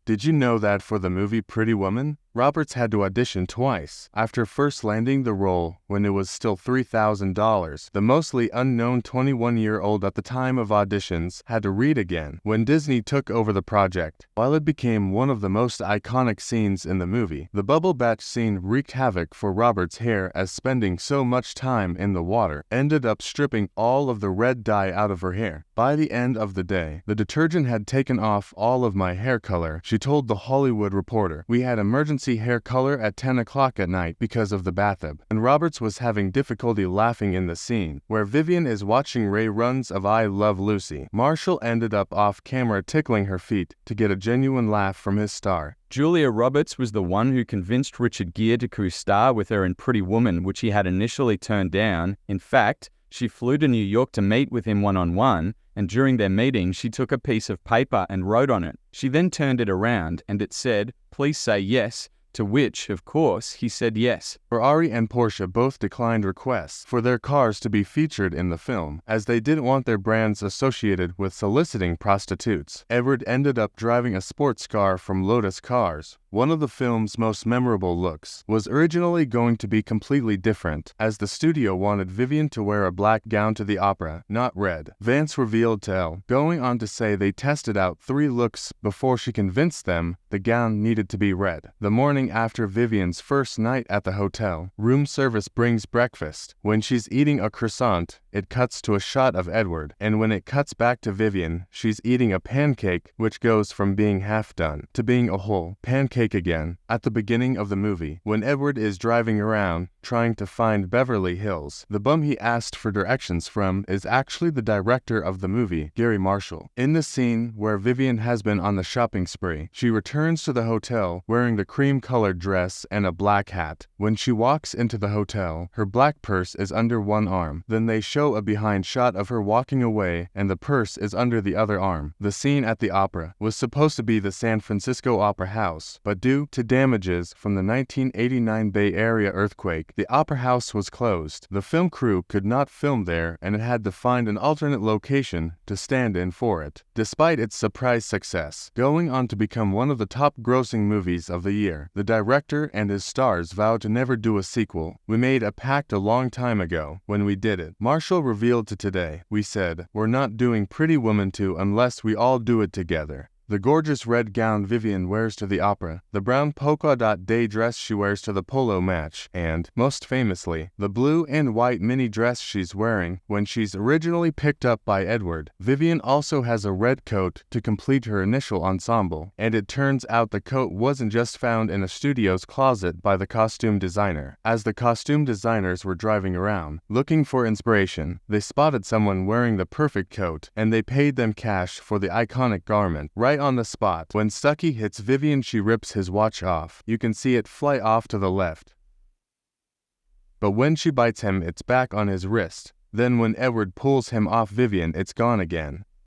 Did you know that for the movie Pretty Woman, Roberts had to audition twice? After first landing the role when it was still $3,000, the mostly unknown 21-year-old at the time of auditions had to read again when Disney took over the project. While it became one of the most iconic scenes in the movie, the bubble bath scene wreaked havoc for Roberts' hair, as spending so much time in the water ended up stripping all of the red dye out of her hair. By the end of the day, the detergent had taken off all of my hair color, she told The Hollywood Reporter. We had emergency hair color at 10 o'clock at night because of the bathtub. And Roberts was having difficulty laughing in the scene where Vivian is watching reruns of I Love Lucy. Marshall ended up off camera tickling her feet to get a genuine laugh from his star. Julia Roberts was the one who convinced Richard Gere to co-star with her in Pretty Woman, which he had initially turned down. In fact, she flew to New York to meet with him one-on-one, and during their meeting, she took a piece of paper and wrote on it. She then turned it around, and it said, "Please say yes," to which, of course, he said yes. Ferrari and Porsche both declined requests for their cars to be featured in the film, as they didn't want their brands associated with soliciting prostitutes. Edward ended up driving a sports car from Lotus Cars. One of the film's most memorable looks was originally going to be completely different, as the studio wanted Vivian to wear a black gown to the opera, not red. Vance revealed to Elle, going on to say they tested out 3 looks before she convinced them the gown needed to be red. The morning after Vivian's first night at the hotel, room service brings breakfast. When she's eating a croissant, it cuts to a shot of Edward, and when it cuts back to Vivian, she's eating a pancake, which goes from being half done to being a whole pancake again. At the beginning of the movie, when Edward is driving around trying to find Beverly Hills, the bum he asked for directions from is actually the director of the movie, Gary Marshall. In the scene where Vivian has been on the shopping spree, she returns to the hotel wearing the cream-colored dress and a black hat. When she walks into the hotel, her black purse is under one arm. Then they show a behind shot of her walking away, and the purse is under the other arm. The scene at the opera was supposed to be the San Francisco Opera House, but due to damages from the 1989 Bay Area earthquake, the Opera House was closed. The film crew could not film there, and it had to find an alternate location to stand in for it. Despite its surprise success, going on to become one of the top-grossing movies of the year, the director and his stars vowed to never do a sequel. "We made a pact a long time ago when we did it," Marshall revealed to Today. "We said, we're not doing Pretty Woman 2 unless we all do it together." The gorgeous red gown Vivian wears to the opera, the brown polka dot day dress she wears to the polo match, and, most famously, the blue and white mini dress she's wearing when she's originally picked up by Edward. Vivian also has a red coat to complete her initial ensemble, and it turns out the coat wasn't just found in a studio's closet by the costume designer. As the costume designers were driving around, looking for inspiration, they spotted someone wearing the perfect coat, and they paid them cash for the iconic garment. Right on the spot. When Stucky hits Vivian, she rips his watch off. You can see it fly off to the left. But when she bites him, it's back on his wrist. Then when Edward pulls him off Vivian, it's gone again.